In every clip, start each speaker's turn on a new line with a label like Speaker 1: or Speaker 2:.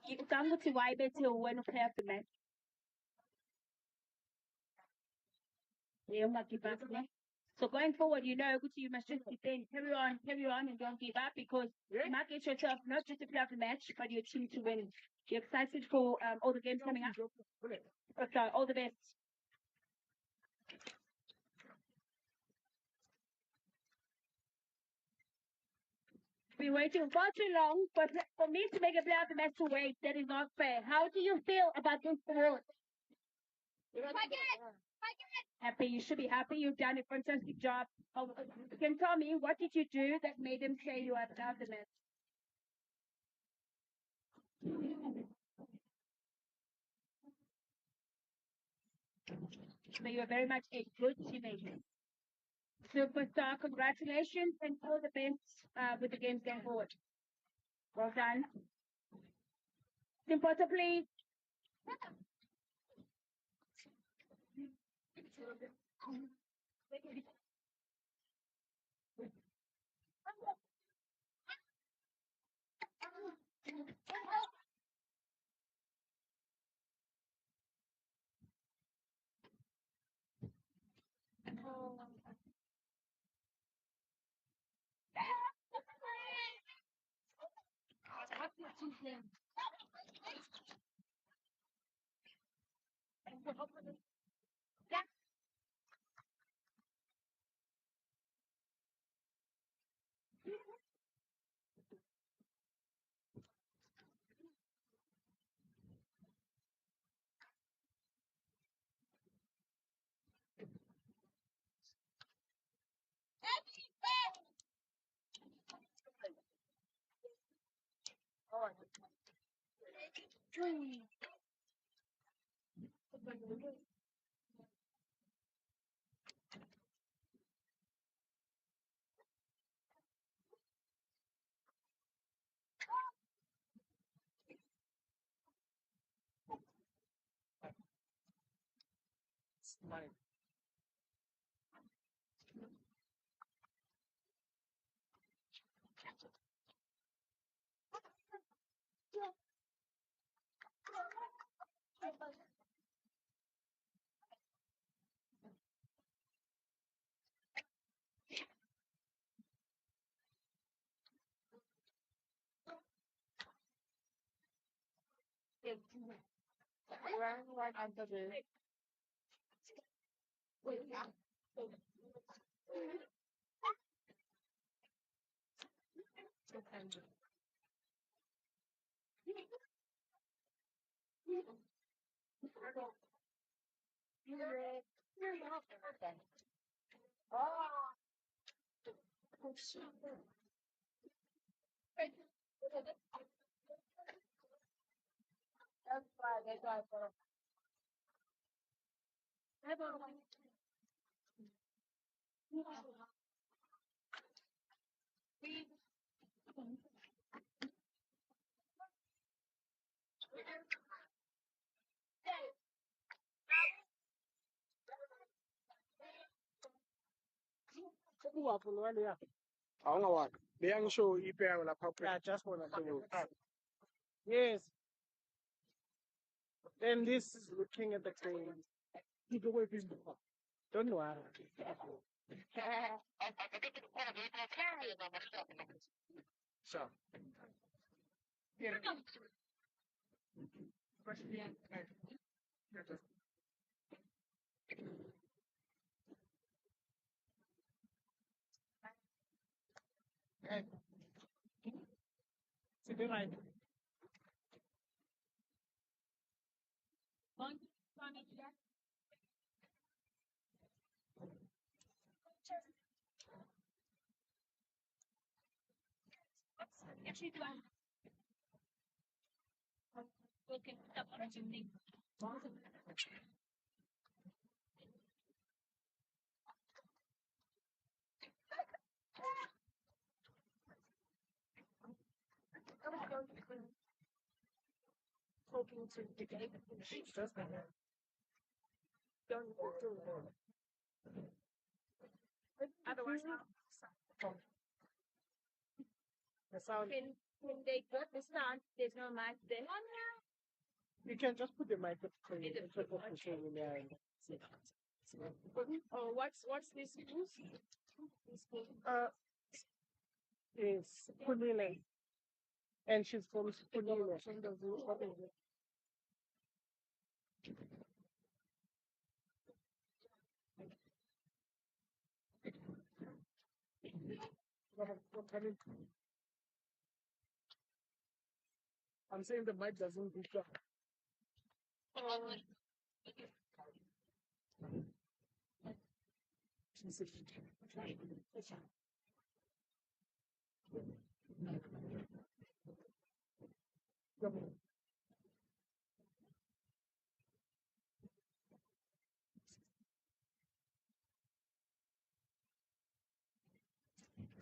Speaker 1: Ngicabanga ukuthi wayebethe wena uplayer of the match. Yeah, give up, ne? So going forward, you know, you must just defend, carry on, and don't give up because you might get yourself not just a player of the match, but your team to win. You're excited for all the games coming up. Okay, all the best. Been waiting far too long, but for me to make a player of the match to wait, that is not fair. How do you feel about this award? Happy, you should be happy. You've done a fantastic job. You can tell me, what did you do that made them say you are the player of the match? So you are very much a good teammate. Superstar, congratulations and all the best with the games going forward. Well done. Simporter, please. Right under the that's why they got the
Speaker 2: I don't know what. The young show EPR will pop. Yeah, just want to. Yes. Then this is looking at the train. You go with him. Don't know. So. Yeah. Sit right. Hoping to debate just don't do otherwise the sound
Speaker 1: When they got the sound, there's no mic there.
Speaker 2: You can just put the microphone in there.
Speaker 1: Oh, what's this booth?
Speaker 2: It's Kunile. And she's from Kunile. What is it? I'm saying the mic doesn't pick up.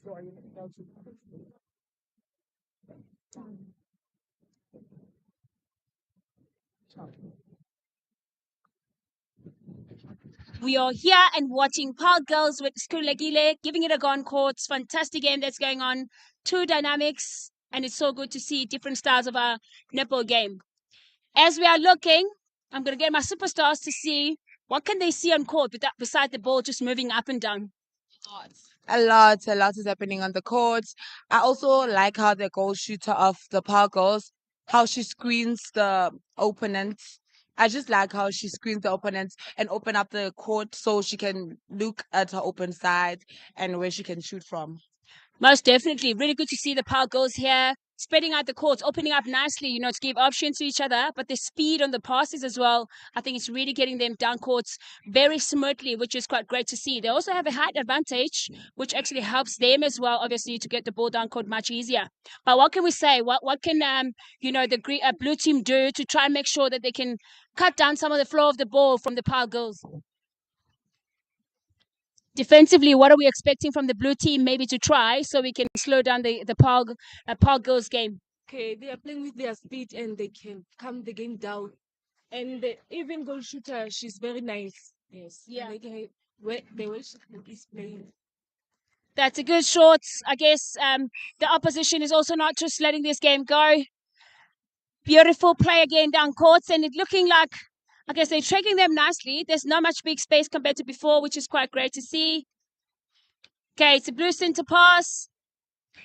Speaker 2: So I need
Speaker 1: We are here and watching Paul Girls with Skulagile, giving it a go on courts. Fantastic game that's going on. Two dynamics, and it's so good to see different styles of our netball game. As we are looking, I'm going to get my superstars to see what can they see on court beside the ball just moving up and down.
Speaker 3: A lot is happening on the court. I also like how the goal shooter of the Power Girls, how she screens the opponents. I just like how she screens the opponents and open up the court so she can look at her open side and where she can shoot from.
Speaker 1: Most definitely. Really good to see the Power Girls here, spreading out the courts, opening up nicely, to give options to each other, but the speed on the passes as well. I think it's really getting them down courts very smoothly, which is quite great to see. They also have a height advantage, which actually helps them as well, obviously, to get the ball down court much easier. But what can we say? What can, the blue team do to try and make sure that they can cut down some of the flow of the ball from the Power Girls? Defensively, what are we expecting from the blue team maybe to try so we can slow down the Paul Girls game?
Speaker 3: Okay, they are playing with their speed and they can calm the game down. And even goal shooter, she's very nice. Yes.
Speaker 1: Yeah.
Speaker 3: They will is playing.
Speaker 1: That's a good shot. I guess the opposition is also not just letting this game go. Beautiful play again down courts, and it looking like, I guess they're tracking them nicely. There's not much big space compared to before, which is quite great to see. Okay, it's a blue center pass.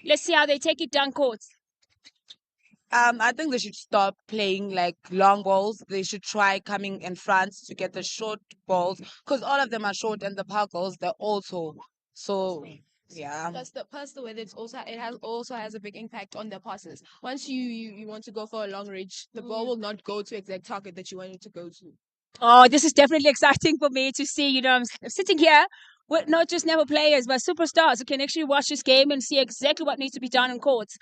Speaker 1: Let's see how they take it down courts.
Speaker 3: I think they should stop playing like long balls. They should try coming in front to get the short balls because all of them are short and the power goals they're also so yeah.
Speaker 4: Plus the weather, it has a big impact on the passes. Once you want to go for a long reach, the ball will not go to exact target that you want it to go to.
Speaker 1: Oh, this is definitely exciting for me to see. I'm sitting here with not just never players, but superstars who can actually watch this game and see exactly what needs to be done on courts.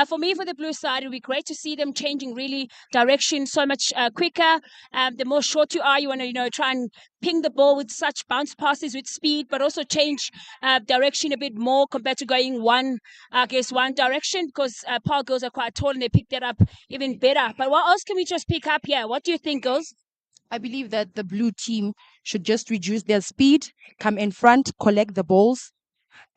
Speaker 1: For me, for the blue side, it would be great to see them changing really direction so much quicker. The more short you are, you want to, try and ping the ball with such bounce passes with speed, but also change direction a bit more compared to going one direction because Power Girls are quite tall and they pick that up even better. But what else can we just pick up here? What do you think, girls?
Speaker 4: I believe that the blue team should just reduce their speed, come in front, collect the balls,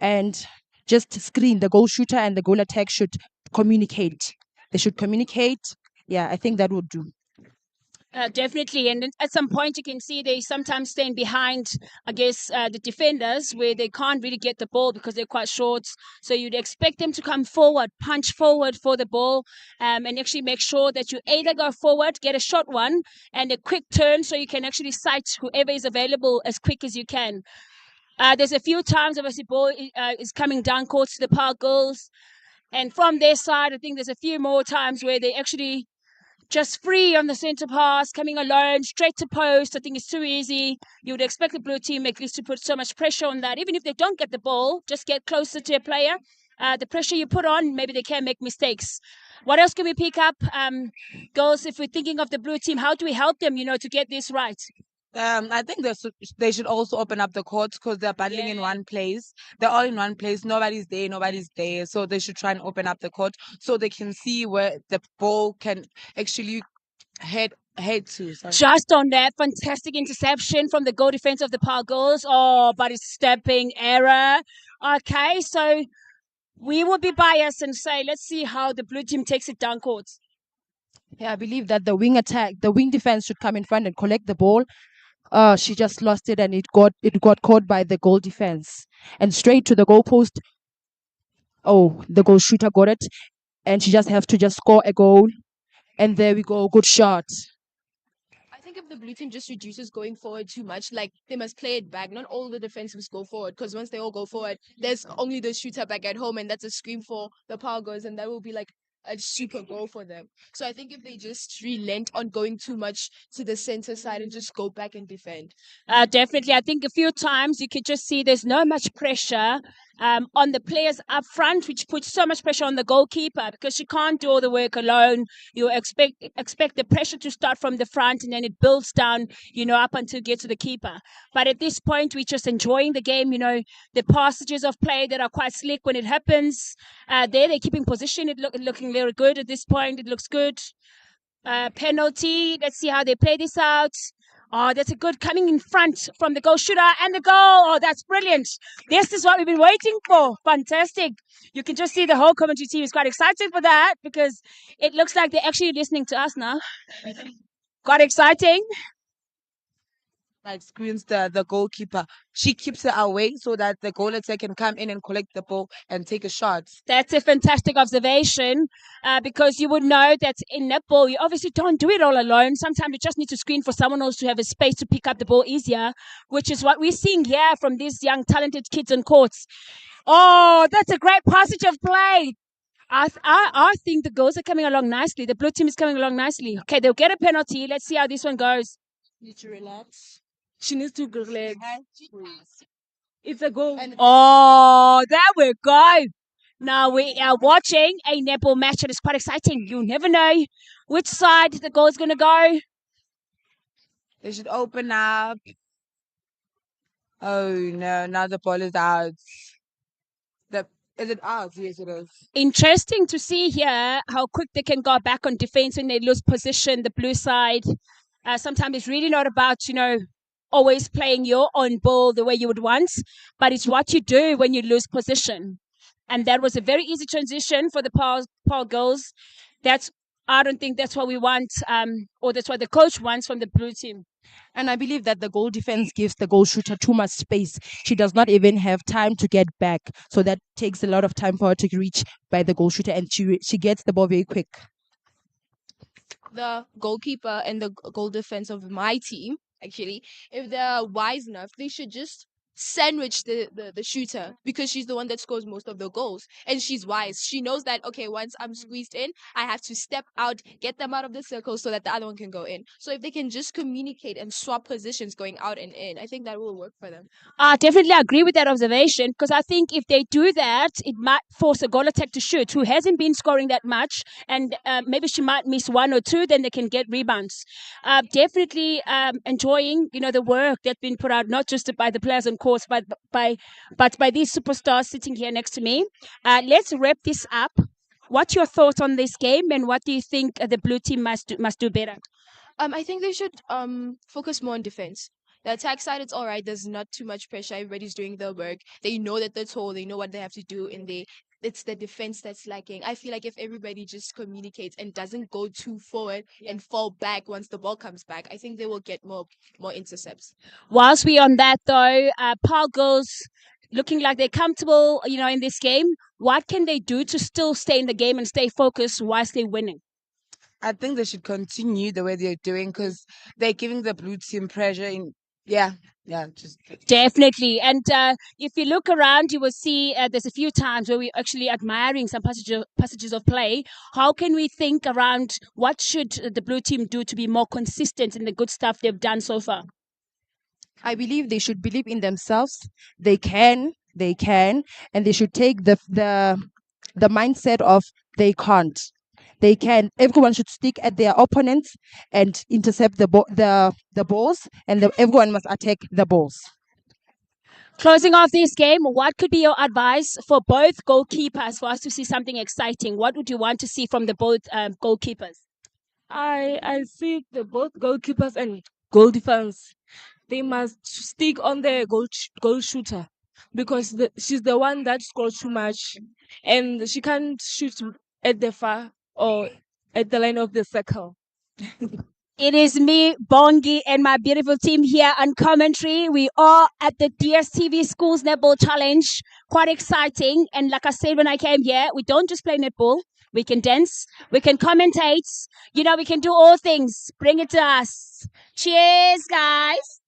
Speaker 4: and just screen. The goal shooter and the goal attack should communicate. They should communicate. Yeah, I think that would do.
Speaker 1: Definitely, and at some point you can see they sometimes stand behind, the defenders where they can't really get the ball because they're quite short. So you'd expect them to come forward, punch forward for the ball, and actually make sure that you either go forward, get a short one, and a quick turn so you can actually sight whoever is available as quick as you can. There's a few times, obviously, ball is coming down court to the Power Girls, and from their side, I think there's a few more times where they actually just free on the centre pass, coming alone, straight to post. I think it's too easy. You would expect the blue team at least to put so much pressure on that. Even if they don't get the ball, just get closer to a player. The pressure you put on, maybe they can make mistakes. What else can we pick up? Girls, if we're thinking of the blue team, how do we help them, to get this right?
Speaker 3: I think they should also open up the courts because they're battling in one place. They're all in one place. Nobody's there. So they should try and open up the court so they can see where the ball can actually head to. Sorry.
Speaker 1: Just on that, fantastic interception from the goal defense of the Power Girls. Oh, but it's stepping error. Okay, so We will be biased and say, let's see how the blue team takes it down court.
Speaker 4: Yeah, I believe that the wing defense should come in front and collect the ball. She just lost it and it got caught by the goal defense and straight to the goal post. Oh, the goal shooter got it, and she just have to just score a goal. And there we go, good shot.
Speaker 5: I think if the blue team just reduces going forward too much, like they must play it back. Not all the defensives go forward, because once they all go forward, there's only the shooter back at home, and that's a scream for the Power Girls, and that will be like a super goal for them. So I think if they just relent on going too much to the center side and just go back and defend.
Speaker 1: Definitely. I think a few times you could just see there's no much pressure on the players up front, which puts so much pressure on the goalkeeper because she can't do all the work alone. You expect the pressure to start from the front and then it builds down, up until it gets to the keeper. But at this point, we're just enjoying the game, the passages of play that are quite slick when it happens. They're keeping position. Looking very good at this point. It looks good. Penalty. Let's see how they play this out. Oh, that's a good coming in front from the goal shooter and the goal. Oh, that's brilliant. This is what we've been waiting for. Fantastic. You can just see the whole commentary team is quite excited for that because it looks like they're actually listening to us now. Quite exciting.
Speaker 3: Like screens the goalkeeper. She keeps it away so that the goal attack can come in and collect the ball and take a shot.
Speaker 1: That's a fantastic observation because you would know that in netball, you obviously don't do it all alone. Sometimes you just need to screen for someone else to have a space to pick up the ball easier, which is what we're seeing here from these young, talented kids on courts. Oh, that's a great passage of play. I think the girls are coming along nicely. The blue team is coming along nicely. Okay, they'll get a penalty. Let's see how this one goes.
Speaker 5: Need to relax. She needs to relax. It's a goal.
Speaker 1: Oh, there we go. Now we are watching a netball match that is quite exciting. You never know which side the goal is going to go.
Speaker 3: They should open up. Oh no, now the ball is out. Is it out? Yes, it is.
Speaker 1: Interesting to see here how quick they can go back on defense when they lose position, the blue side. Sometimes it's really not about, always playing your own ball the way you would want, but it's what you do when you lose position. And that was a very easy transition for the Power Girls. I don't think that's what we want, or that's what the coach wants from the blue team.
Speaker 4: And I believe that the goal defense gives the goal shooter too much space. She does not even have time to get back. So that takes a lot of time for her to reach by the goal shooter, and she gets the ball very quick.
Speaker 5: The goalkeeper and the goal defense of my team, actually, if they're wise enough, they should just sandwich the shooter because she's the one that scores most of the goals, and she's wise. She knows that, okay, once I'm squeezed in, I have to step out, get them out of the circle so that the other one can go in. So if they can just communicate and swap positions going out and in, I think that will work for them.
Speaker 1: I definitely agree with that observation because I think if they do that, it might force a goal attack to shoot who hasn't been scoring that much, and maybe she might miss one or two, then they can get rebounds. Definitely enjoying, the work that's been put out, not just by the players on course, but by these superstars sitting here next to me. Let's wrap this up. What's your thoughts on this game, and what do you think the blue team must do better?
Speaker 5: I think they should focus more on defense. The attack side, it's all right. There's not too much pressure. Everybody's doing their work. They know that they're tall. They know what they have to do, and it's the defense that's lacking. I feel like if everybody just communicates and doesn't go too forward and fall back once the ball comes back, I think they will get more intercepts.
Speaker 1: Whilst we're on that, though, Power Girls looking like they're comfortable, in this game. What can they do to still stay in the game and stay focused whilst they're winning?
Speaker 3: I think they should continue the way they're doing because they're giving the blue team pressure just
Speaker 1: definitely. And if you look around, you will see there's a few times where we're actually admiring some passages of play. How can we think around what should the blue team do to be more consistent in the good stuff they've done so far?
Speaker 4: I believe they should believe in themselves. They can, and they should take the mindset of they can't. They can. Everyone should stick at their opponents and intercept the balls, and everyone must attack the balls.
Speaker 1: Closing off this game, what could be your advice for both goalkeepers for us to see something exciting? What would you want to see from the both goalkeepers?
Speaker 6: I see the both goalkeepers and goal defense. They must stick on their goal shooter. because she's the one that scores too much, and she can't shoot at the far or at the line of the circle.
Speaker 1: It is me, Bongi, and my beautiful team here on commentary. We are at the DSTV Schools Netball Challenge. Quite exciting. And like I said when I came here, we don't just play netball. We can dance. We can commentate. You know, we can do all things. Bring it to us. Cheers, guys.